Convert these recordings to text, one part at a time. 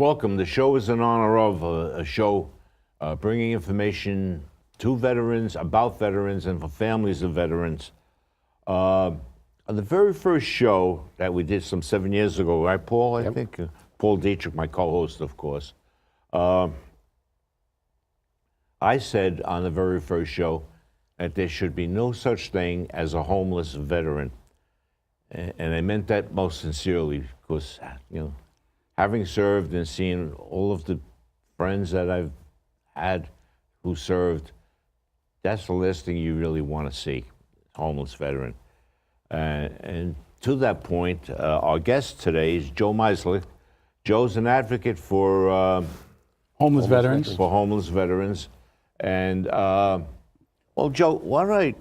Welcome. The show is in honor of a show bringing information to veterans, about veterans, and for families of veterans. On the very first show that we did some 7 years ago, right, Paul? I think Paul Dietrich, my co-host, of course. I said on the very first show that there should be no such thing as a homeless veteran. And I meant that most sincerely because, having served and seen all of the friends that I've had who served, that's the last thing you really want to see, homeless veteran. And to that point, our guest today is Joe Meislik. Joe's an advocate for homeless veterans. For homeless veterans. And, well, Joe, why don't I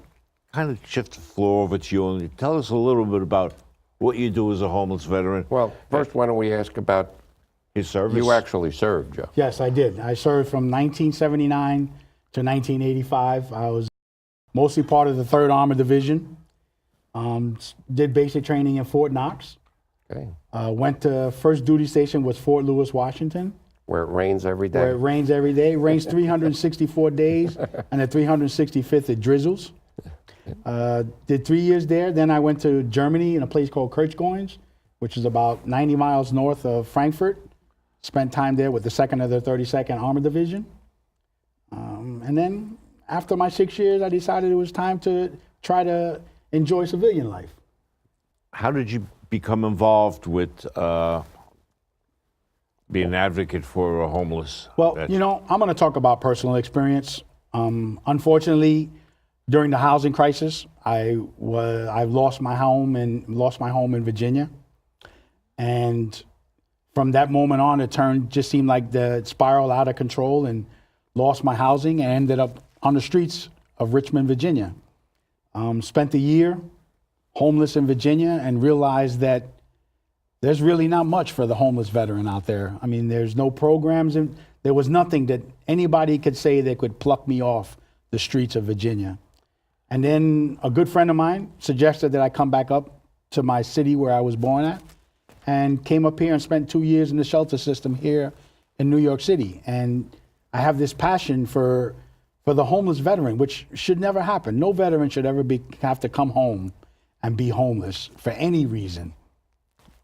kind of shift the floor over to you and tell us a little bit about what you do as a homeless veteran. Well, first, why don't we ask about his service? You actually served, Joe. Yes, I did. I served from 1979 to 1985. I was mostly part of the 3rd Armored Division. Did basic training in Fort Knox. Okay. Went to first duty station was Fort Lewis, Washington. Where it rains every day. Where it rains every day. It rains 364 days, and the 365th it drizzles. Did 3 years there. Then I went to Germany in a place called Kirchgoins, which is about 90 miles north of Frankfurt. Spent time there with the 2nd of the 32nd Armored Division. And then after my 6 years, I decided it was time to try to enjoy civilian life. How did you become involved with being an advocate for a homeless veteran? Well, I'm going to talk about personal experience. Unfortunately, during the housing crisis, I lost my home in Virginia, and from that moment on, it just seemed like the spiral out of control, and lost my housing and ended up on the streets of Richmond, Virginia. Spent a year homeless in Virginia and realized that there's really not much for the homeless veteran out there. I mean, there's no programs, and there was nothing that anybody could say that could pluck me off the streets of Virginia. And then a good friend of mine suggested that I come back up to my city where I was born at, and came up here and spent 2 years in the shelter system here in New York City. And I have this passion for the homeless veteran, which should never happen. No veteran should ever have to come home and be homeless for any reason.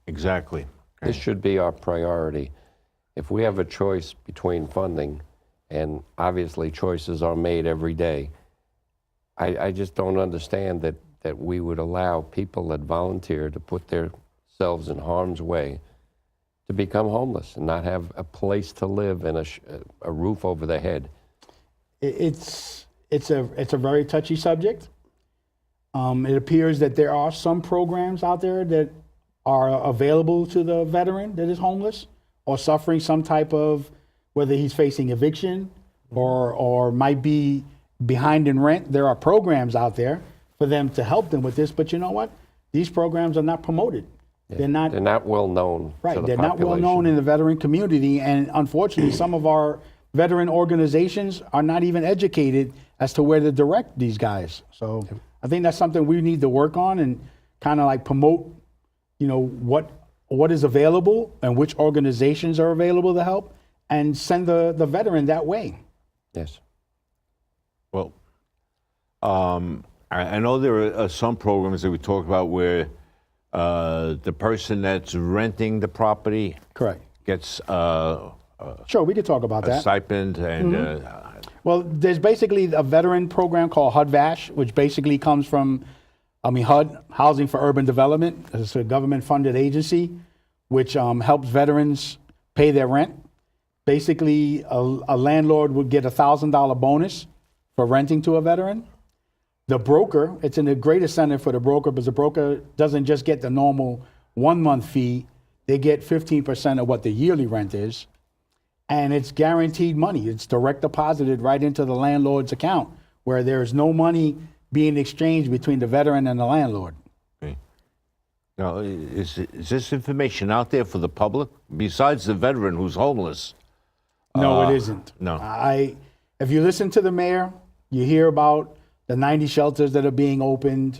Exactly. This should be our priority. If we have a choice between funding, and obviously choices are made every day, I just don't understand that we would allow people that volunteer to put themselves in harm's way to become homeless and not have a place to live and a roof over their head. It's a very touchy subject. It appears that there are some programs out there that are available to the veteran that is homeless or suffering some type of, whether he's facing eviction or might be behind in rent. There are programs out there for them to help them with this, but you know what? These programs are not promoted. Yeah. They're not well known. Right, to the they're not well known in the veteran community, and unfortunately, some of our veteran organizations are not even educated as to where to direct these guys. So I think that's something we need to work on and kind of like promote, what is available and which organizations are available to help, and send the veteran that way. Yes. Well, I know there are some programs that we talk about where the person that's renting the property Correct. gets Sure, we could talk about a that. stipend and Well, there's basically a veteran program called HUD-VASH, which basically comes from, HUD, Housing for Urban Development. It's a government-funded agency which helps veterans pay their rent. Basically, a landlord would get a $1,000 bonus for renting to a veteran. The broker, it's in the greatest incentive for the broker, because the broker doesn't just get the normal 1 month fee, they get 15% of what the yearly rent is. And it's guaranteed money. It's direct deposited right into the landlord's account, where there's no money being exchanged between the veteran and the landlord. okay. Now, is this information out there for the public besides the veteran who's homeless? No, it isn't. No. If you listen to the mayor, you hear about the 90 shelters that are being opened,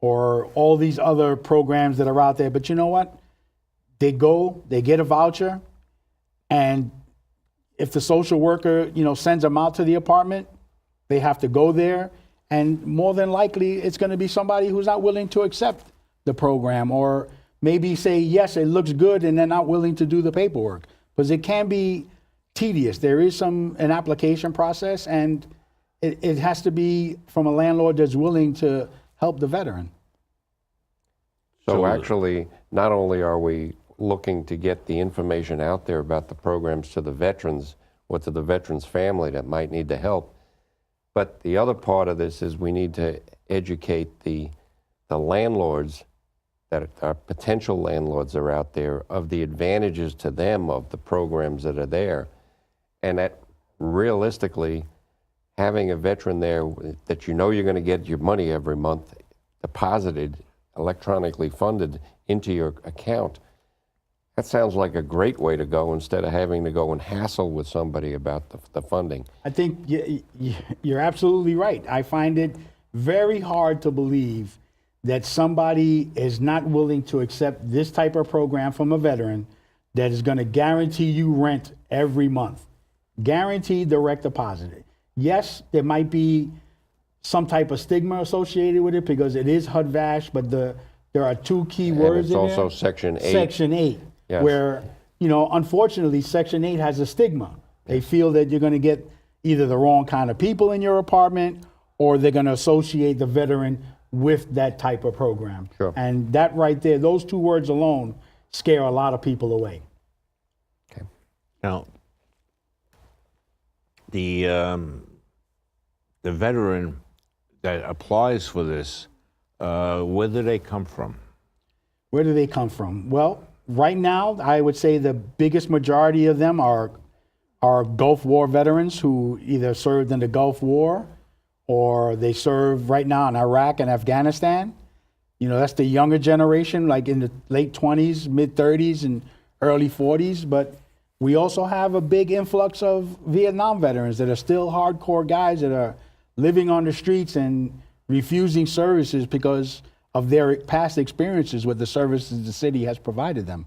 or all these other programs that are out there. But you know what? They go, they get a voucher, And if the social worker, sends them out to the apartment, they have to go there. And more than likely, it's going to be somebody who's not willing to accept the program, or maybe say, yes, it looks good, and they're not willing to do the paperwork. Because it can be tedious. There is an application process, and it has to be from a landlord that's willing to help the veteran. So actually, not only are we looking to get the information out there about the programs to the veterans or to the veterans' family that might need the help, but the other part of this is we need to educate the landlords that are potential landlords that are out there of the advantages to them of the programs that are there. And that realistically, having a veteran there that you're going to get your money every month deposited, electronically funded into your account, that sounds like a great way to go instead of having to go and hassle with somebody about the funding. I think you're absolutely right. I find it very hard to believe that somebody is not willing to accept this type of program from a veteran that is going to guarantee you rent every month. Guaranteed direct deposit. Yes, there might be some type of stigma associated with it because it is HUD-VASH, but there are two key words in there. It's also Section 8. Section 8, yes. Where, unfortunately, Section 8 has a stigma. They feel that you're going to get either the wrong kind of people in your apartment, or they're going to associate the veteran with that type of program. Sure. And that right there, those two words alone scare a lot of people away. Okay. Now, the veteran that applies for this, where do they come from? Where do they come from? Well, right now, I would say the biggest majority of them are Gulf War veterans who either served in the Gulf War or they serve right now in Iraq and Afghanistan. That's the younger generation, like in the late 20s, mid 30s, and early 40s. But we also have a big influx of Vietnam veterans that are still hardcore guys that are living on the streets and refusing services because of their past experiences with the services the city has provided them.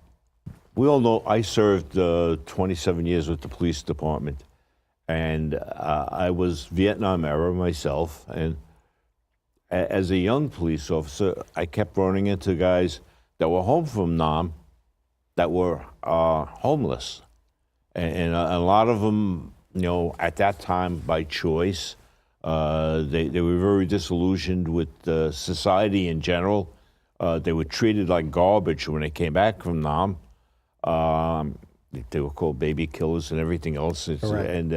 We all know I served 27 years with the police department, and I was Vietnam era myself. And as a young police officer, I kept running into guys that were home from Nam that were homeless. And a lot of them, at that time by choice, they were very disillusioned with society in general. They were treated like garbage when they came back from Nam. They were called baby killers and everything else. And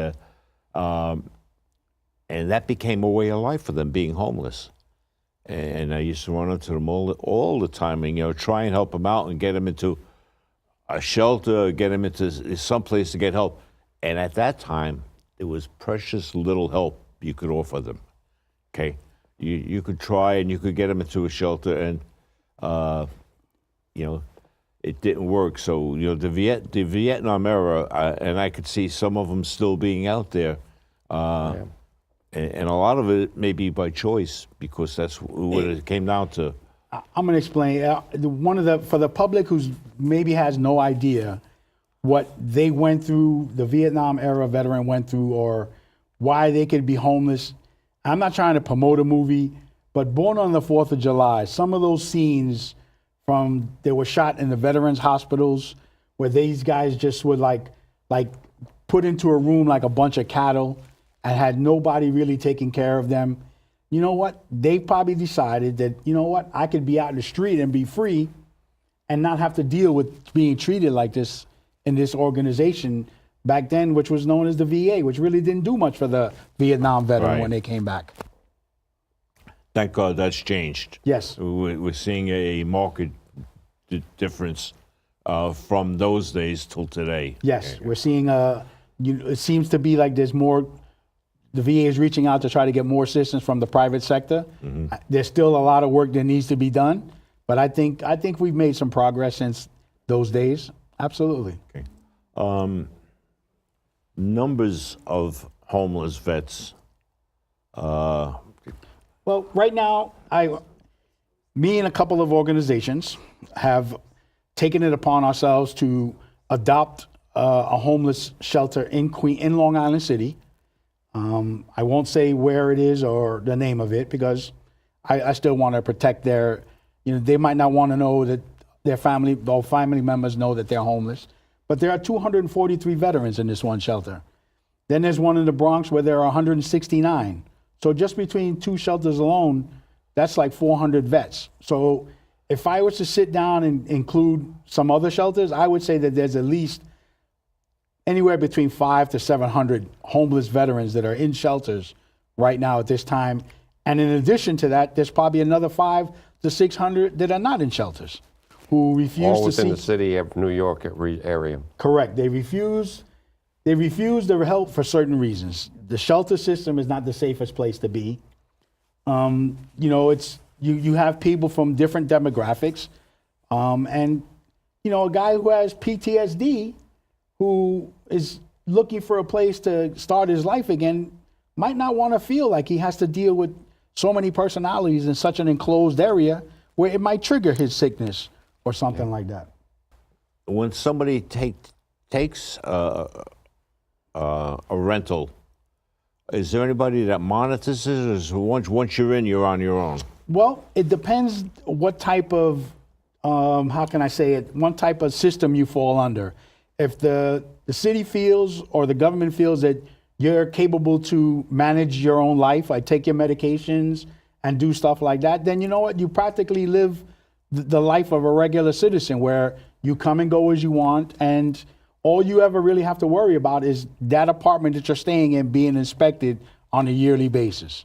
that became a way of life for them, being homeless. And I used to run into them all the time and, try and help them out and get them into a shelter, get them into some place to get help. And at that time, there was precious little help you could offer them, okay? You could try and you could get them into a shelter and, it didn't work. So, the Vietnam era, and I could see some of them still being out there. And a lot of it may be by choice because that's what it came down to. I'm going to explain. For the public who's maybe has no idea what they went through, the Vietnam era veteran went through, or why they could be homeless. I'm not trying to promote a movie, but Born on the 4th of July, some of those scenes they were shot in the veterans hospitals where these guys just were like put into a room like a bunch of cattle and had nobody really taking care of them. You know what? They probably decided that, I could be out in the street and be free and not have to deal with being treated like this in this organization back then, which was known as the VA, which really didn't do much for the Vietnam veteran when they came back. Thank God that's changed. Yes. We're seeing a marked difference from those days till today. Yes, we're seeing, it seems to be like there's more. The VA is reaching out to try to get more assistance from the private sector. Mm-hmm. There's still a lot of work that needs to be done, but I think we've made some progress since those days. Absolutely. Okay. Numbers of homeless vets. Well, right now, me and a couple of organizations have taken it upon ourselves to adopt a homeless shelter in Long Island City. I won't say where it is or the name of it because I still want to protect their, they might not want to know that their family members know that they're homeless. But there are 243 veterans in this one shelter. Then there's one in the Bronx where there are 169. So just between two shelters alone, that's like 400 vets. So if I was to sit down and include some other shelters, I would say that there's at least anywhere between 500 to 700 homeless veterans that are in shelters right now at this time. And in addition to that, there's probably another 500 to 600 that are not in shelters, who refuse All to within the seek. city of New York area. Correct. They refuse the help for certain reasons. The shelter system is not the safest place to be. It's you have people from different demographics, and a guy who has PTSD, who is looking for a place to start his life again, might not want to feel like he has to deal with so many personalities in such an enclosed area where it might trigger his sickness or something like that. When somebody takes a rental, is there anybody that monitors it, or is once you're in, you're on your own? Well, it depends what type of, how can I say it, one type of system you fall under. If the city feels or the government feels that you're capable to manage your own life, like take your medications and do stuff like that, then you know what? You practically live the life of a regular citizen where you come and go as you want, and all you ever really have to worry about is that apartment that you're staying in being inspected on a yearly basis.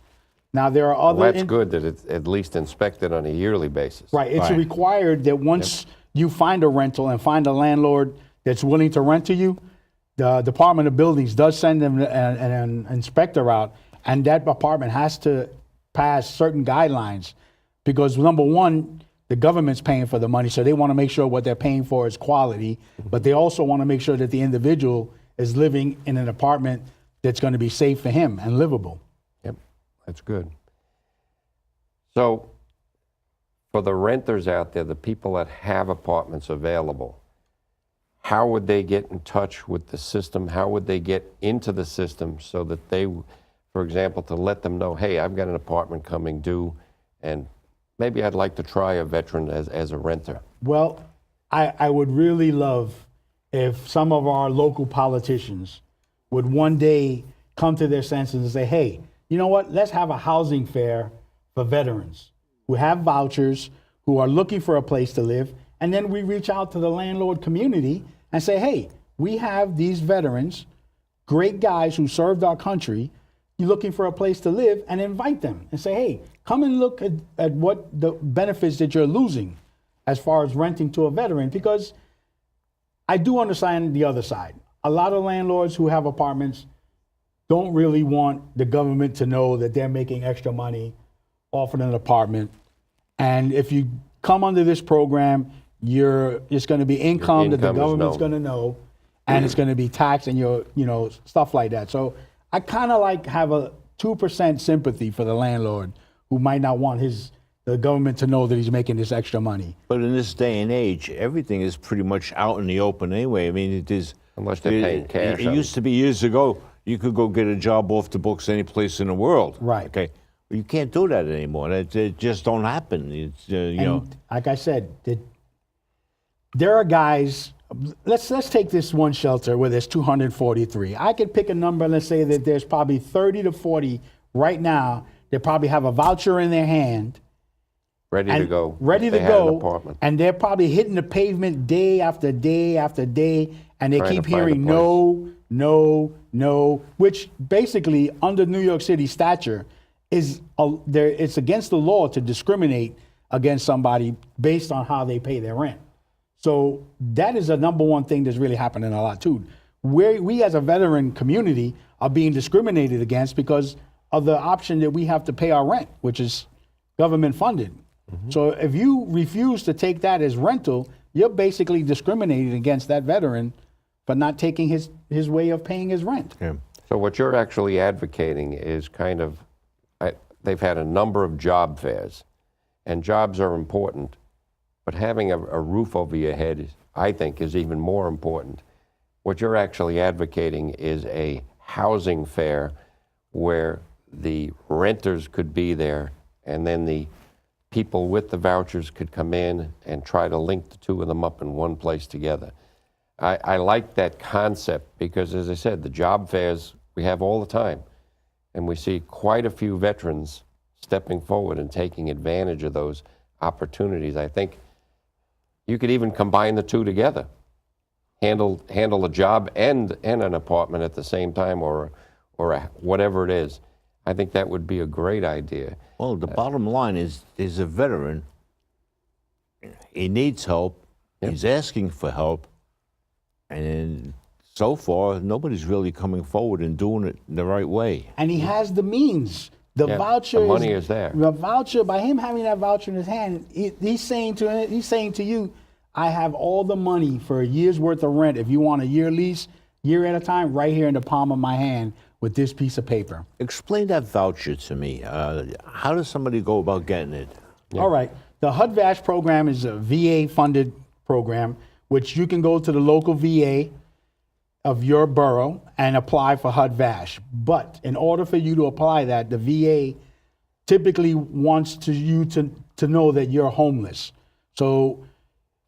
Now, there are other... Well, that's good that it's at least inspected on a yearly basis. Right. It's Right. required that once you find a rental and find a landlord that's willing to rent to you, the Department of Buildings does send them an inspector out, and that apartment has to pass certain guidelines because, number one, the government's paying for the money, so they want to make sure what they're paying for is quality, but they also want to make sure that the individual is living in an apartment that's going to be safe for him and livable. Yep, that's good. So, for the renters out there, the people that have apartments available, how would they get in touch with the system? How would they get into the system so that they, for example, to let them know, hey, I've got an apartment coming due, and maybe I'd like to try a veteran as a renter? Well, I would really love if some of our local politicians would one day come to their senses and say, hey, you know what, let's have a housing fair for veterans who have vouchers, who are looking for a place to live, and then we reach out to the landlord community and say, hey, we have these veterans, great guys who served our country, you're looking for a place to live, and invite them and say, hey, come and look at what the benefits that you're losing as far as renting to a veteran, because I do understand the other side. A lot of landlords who have apartments don't really want the government to know that they're making extra money off of an apartment. And if you come under this program, it's going to be income that the income is government's known. going to know, and it's going to be taxed and stuff like that. So I kind of have a 2% sympathy for the landlord who might not want the government to know that he's making this extra money. But in this day and age, everything is pretty much out in the open anyway. I mean, it is... Unless they're paying cash. It used to be years ago, you could go get a job off the books any place in the world. Right. Okay. Well, you can't do that anymore. It just don't happen. It's, And like I said, there are guys. Let's take this one shelter where there's 243. I could pick a number and let's say that there's probably 30 to 40 right now that probably have a voucher in their hand, Ready to go. ready if to they had an go, apartment. and they're probably hitting the pavement day after day after day, and they Trying keep to find a hearing place. no, which basically under New York City statute it's against the law to discriminate against somebody based on how they pay their rent. So that is a number one thing that's really happening a lot too. We as a veteran community are being discriminated against because of the option that we have to pay our rent, which is government funded. Mm-hmm. So if you refuse to take that as rental, you're basically discriminating against that veteran for not taking his way of paying his rent. yeah. So what you're actually advocating is kind of, they've had a number of job fairs, and jobs are important, but having a roof over your head, I think, is even more important. what you're actually advocating is a housing fair where the renters could be there and then the people with the vouchers could come in and try to link the two of them up in one place together. I like that concept because, as I said, the job fairs we have all the time, and we see quite a few veterans stepping forward and taking advantage of those opportunities. I think you could even combine the two together, handle a job and an apartment at the same time, or whatever it is. I think that would be a great idea. Well, the bottom line is, there's a veteran. He needs help. Yep. He's asking for help. And so far, nobody's really coming forward and doing it the right way. And he has the means. The Yeah, voucher, the money is there. The voucher, by him having that voucher in his hand, he's saying to you, I have all the money for a year's worth of rent. If you want a year lease, year at a time, right here in the palm of my hand with this piece of paper. Explain that voucher to me. How does somebody go about getting it? All right. The HUD-VASH program is a VA-funded program, which you can go to the local VA of your borough and apply for HUD-VASH. But in order for you to apply that, the VA typically wants you to know that you're homeless. So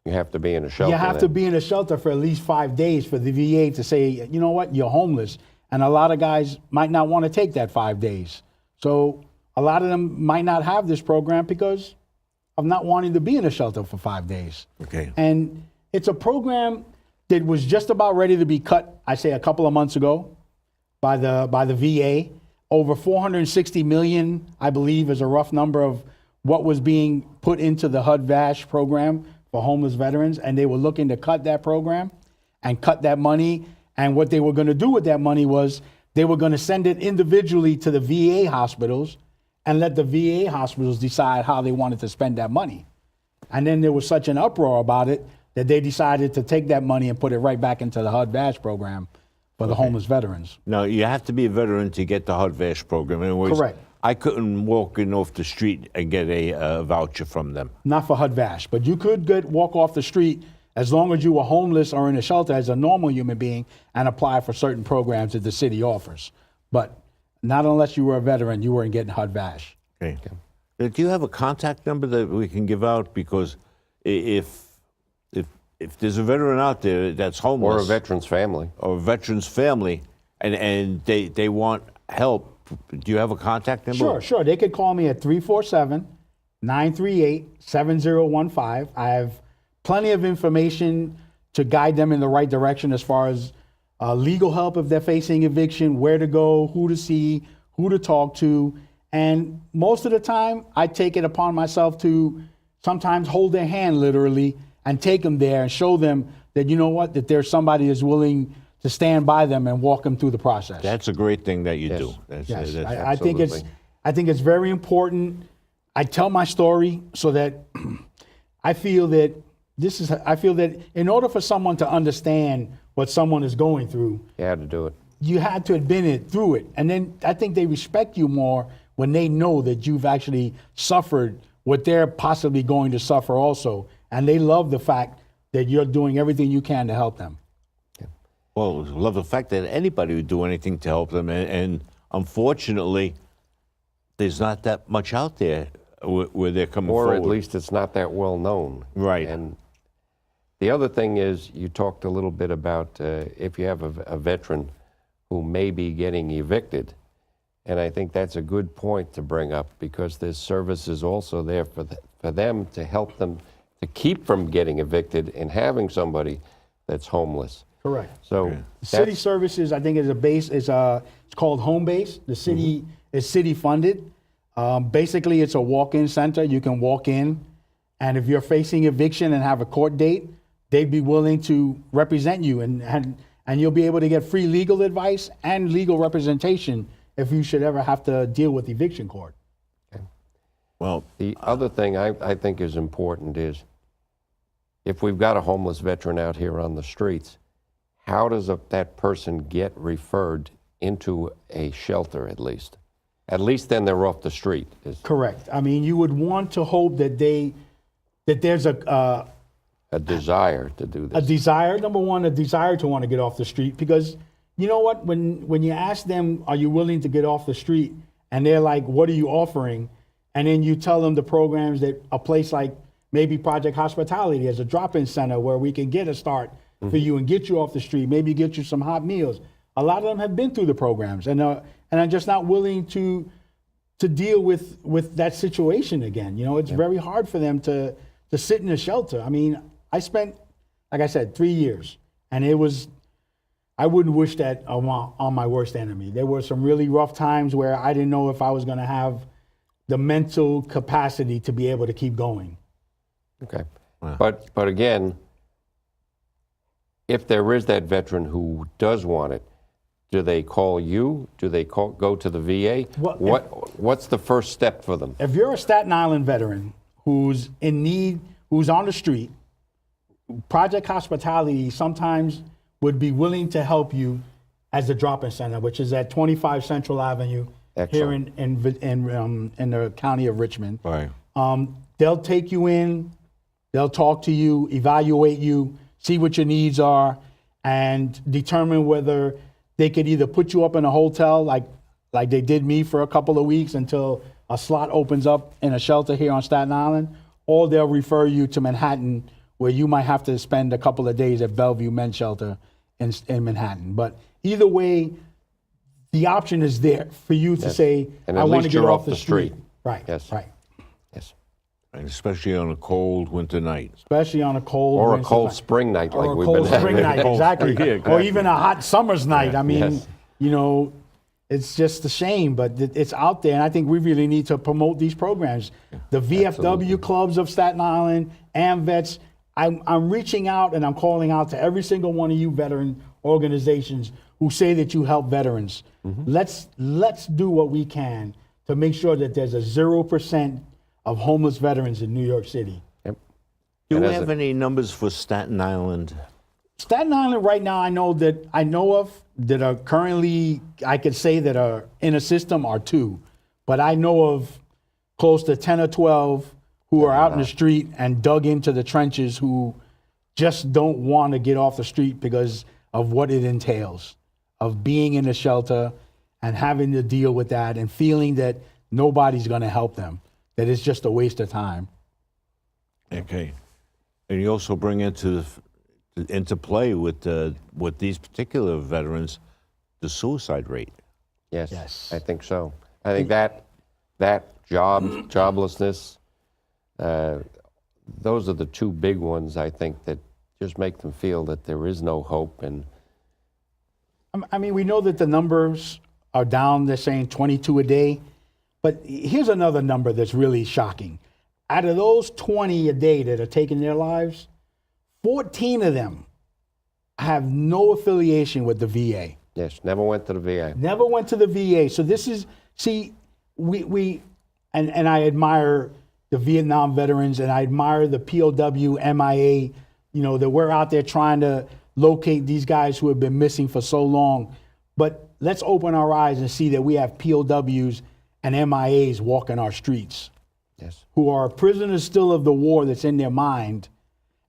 You have to be in a shelter. you have to be in a shelter for at least 5 days for the VA to say, you know what, you're homeless. And a lot of guys might not want to take that 5 days. So a lot of them might not have this program because of not wanting to be in a shelter for 5 days. Okay. And it's a program that was just about ready to be cut, I say a couple of months ago, by the VA. Over 460 million, I believe, is a rough number of what was being put into the HUD-VASH program for homeless veterans, and they were looking to cut that program and cut that money. And what they were going to do with that money was they were going to send it individually to the VA hospitals and let the VA hospitals decide how they wanted to spend that money. And then there was such an uproar about it that they decided to take that money and put it right back into the HUD-VASH program for the homeless veterans. Now, you have to be a veteran to get the HUD-VASH program. In other words, Correct. I couldn't walk in off the street and get a voucher from them. Not for HUD-VASH, but you could walk off the street as long as you were homeless or in a shelter as a normal human being and apply for certain programs that the city offers. But not unless you were a veteran, you weren't getting HUD-VASH. Okay. Do you have a contact number that we can give out? Because if there's a veteran out there that's homeless, Or a veteran's family. or a veteran's family, and they want help, do you have a contact number? Sure. They could call me at 347-938-7015. I have plenty of information to guide them in the right direction as far as legal help if they're facing eviction, where to go, who to see, who to talk to. And most of the time, I take it upon myself to sometimes hold their hand literally and take them there and show them that, you know what, that there's somebody that's willing to stand by them and walk them through the process. That's a great thing that you Yes. do. Yes, That's I think it's very important. I tell my story so that I feel that in order for someone to understand what someone is going through, You had to do it. you had to have been through it. And then I think they respect you more when they know that you've actually suffered what they're possibly going to suffer also. And they love the fact that you're doing everything you can to help them. Well, I love the fact that anybody would do anything to help them, and unfortunately, there's not that much out there where they're coming Or forward. at least it's not that well known. Right. And the other thing is, you talked a little bit about if you have a veteran who may be getting evicted. And I think that's a good point to bring up because there's services also there for them to help them to keep from getting evicted and having somebody that's homeless. Correct. So City services, I think, is a base. It's called Home Base. The city is city funded. Basically, it's a walk-in center. You can walk in, and if you're facing eviction and have a court date, they'd be willing to represent you, and you'll be able to get free legal advice and legal representation if you should ever have to deal with eviction court. Well, the other thing I think is important is if we've got a homeless veteran out here on the streets, how does that person get referred into a shelter at least? At least then they're off the street. Correct. I mean, you would want to hope that there's a a desire to do A this. desire, number one, a desire to want to get off the street, because you know what, when you ask them, are you willing to get off the street, and they're like, what are you offering, and then you tell them the programs that a place like maybe Project Hospitality as a drop-in center where we can get a start for you and get you off the street, maybe get you some hot meals. A lot of them have been through the programs and are just not willing to deal with that situation again. You know, it's very hard for them to sit in a shelter. I mean, I spent, like I said, 3 years, and I wouldn't wish that on my worst enemy. There were some really rough times where I didn't know if I was going to have the mental capacity to be able to keep going. Okay. Wow. But again, if there is that veteran who does want it, do they call you? Do they go to the VA? Well, What's the first step for them? If you're a Staten Island veteran who's in need, who's on the street, Project Hospitality sometimes would be willing to help you as a drop-in center, which is at 25 Central Avenue here in the county of Richmond. Right. They'll take you in, they'll talk to you, evaluate you, see what your needs are, and determine whether they could either put you up in a hotel like they did me for a couple of weeks until a slot opens up in a shelter here on Staten Island, or they'll refer you to Manhattan, where you might have to spend a couple of days at Bellevue Men's Shelter in Manhattan. But either way, the option is there for you to say, And I at want to least get you're off the street. Right, Yes. right. Yes. And especially on a cold winter night. Especially on a cold Or a winter cold night. spring night like Or a we've cold been having. spring night, Cold exactly. spring, yeah, Or exactly. even a hot summer's night. I mean, Yes. you know, it's just a shame, but it's out there, and I think we really need to promote these programs. The VFW clubs of Staten Island, AMVETS, I'm reaching out and I'm calling out to every single one of you veteran organizations who say that you help veterans. Let's do what we can to make sure that there's a 0% of homeless veterans in New York City. Yep. Do And we as have any numbers for Staten Island? Staten Island right now, I know of that are currently, I could say that are in a system are 2, but I know of close to 10 or 12 who are out in the street and dug into the trenches, who just don't want to get off the street because of what it entails of being in a shelter and having to deal with that and feeling that nobody's going to help them, that it's just a waste of time. Okay. And you also bring into play with these particular veterans the suicide rate. Yes. Yes. I think so. I think that joblessness, those are the 2 big ones, I think, that just make them feel that there is no hope. And I mean, we know that the numbers are down. They're saying 22 a day. But here's another number that's really shocking. Out of those 20 a day that are taking their lives, 14 of them have no affiliation with the VA. yes, never went to the VA. Never went to the VA. So this is, and I admire the Vietnam veterans, and I admire the POW, MIA, you know, that we're out there trying to locate these guys who have been missing for so long. But let's open our eyes and see that we have POWs and MIAs walking our streets, Yes. who are prisoners still of the war that's in their mind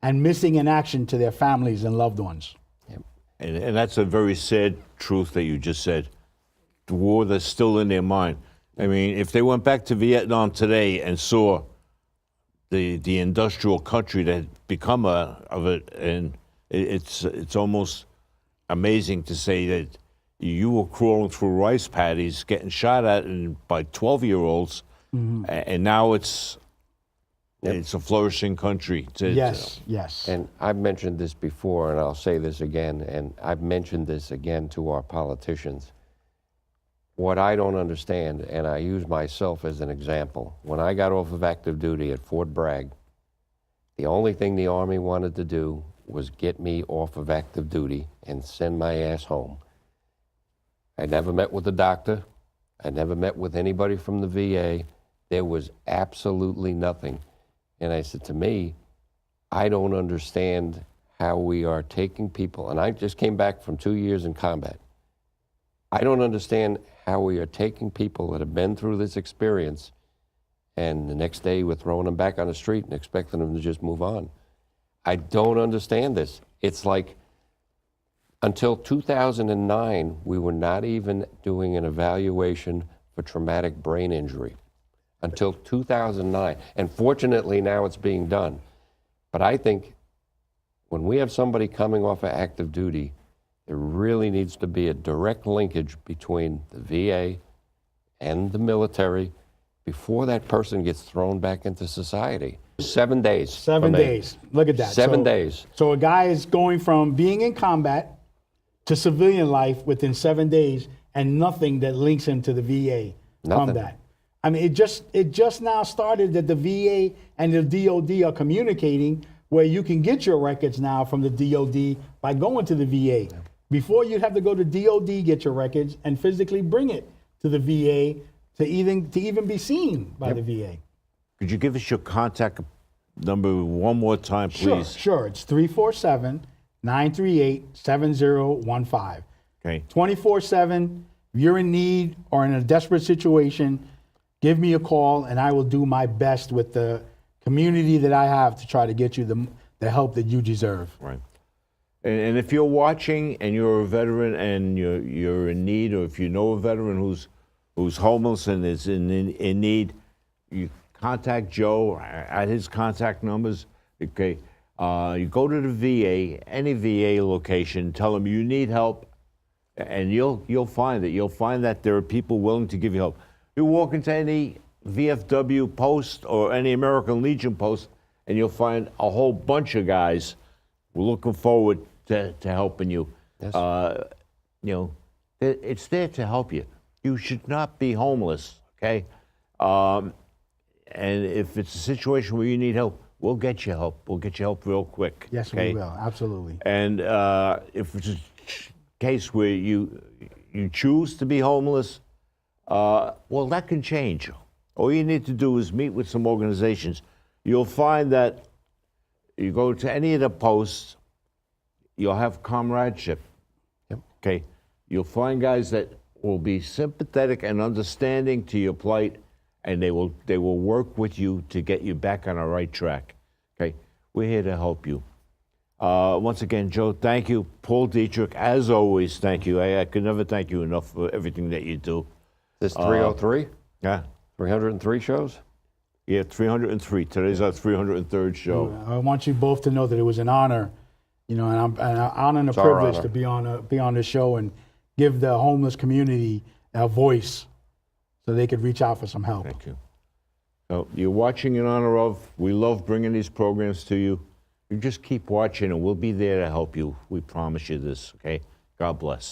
and missing in action to their families and loved ones. And that's a very sad truth that you just said. The war that's still in their mind. I mean, if they went back to Vietnam today and saw the industrial country that had become and it's almost amazing to say that you were crawling through rice paddies, getting shot at by 12-year-olds, and now it's a flourishing country. Yes. And I've mentioned this before, and I'll say this again, and I've mentioned this again to our politicians. What I don't understand, and I use myself as an example, when I got off of active duty at Fort Bragg, the only thing the Army wanted to do was get me off of active duty and send my ass home. I never met with a doctor. I never met with anybody from the VA. There was absolutely nothing. And I said, to me, I don't understand how we are taking people, and I just came back from 2 years in combat. I don't understand how we are taking people that have been through this experience, and the next day we're throwing them back on the street and expecting them to just move on. I don't understand this. It's like until 2009, we were not even doing an evaluation for traumatic brain injury. Until 2009. And fortunately, now it's being done. But I think when we have somebody coming off of active duty, there really needs to be a direct linkage between the VA and the military before that person gets thrown back into society. 7 days. 7 days. Look at that. 7 days. So a guy is going from being in combat to civilian life within 7 days, and nothing that links him to the VA Nothing. combat. I mean, it just now started that the VA and the DOD are communicating, where you can get your records now from the DOD by going to the VA. Yeah. Before, you'd have to go to DOD, get your records, and physically bring it to the VA to even be seen by the VA. Could you give us your contact number one more time, please? Sure. It's 347-938-7015. Okay. 24/7. If you're in need or in a desperate situation, give me a call, and I will do my best with the community that I have to try to get you the help that you deserve. Right. And if you're watching and you're a veteran and you're in need, or if you know a veteran who's homeless and is in need, you contact Joe at his contact numbers. Okay. You go to the VA, any VA location, tell them you need help, and you'll find it. You'll find that there are people willing to give you help. You walk into any VFW post or any American Legion post, and you'll find a whole bunch of guys looking forward to helping you. Yes. It's there to help you. You should not be homeless, okay? And if it's a situation where you need help, we'll get you help. We'll get you help real quick. Yes, okay? we will. Absolutely. And if it's a case where you choose to be homeless, well, that can change. All you need to do is meet with some organizations. You'll find that you go to any of the posts, you'll have comradeship. Yep. Okay? You'll find guys that will be sympathetic and understanding to your plight, and they will work with you to get you back on the right track. Okay? We're here to help you. Once again, Joe, thank you. Paul Dietrich, as always, thank you. I could never thank you enough for everything that you do. This 303? Yeah. 303 shows? Yeah, 303. Today's our 303rd show. I want you both to know that it was an honor, and an honor and a It's our privilege honor. to be on the show and give the homeless community a voice so they could reach out for some help. Thank you. So you're watching in honor of. We love bringing these programs to you. You just keep watching, and we'll be there to help you. We promise you this, okay? God bless.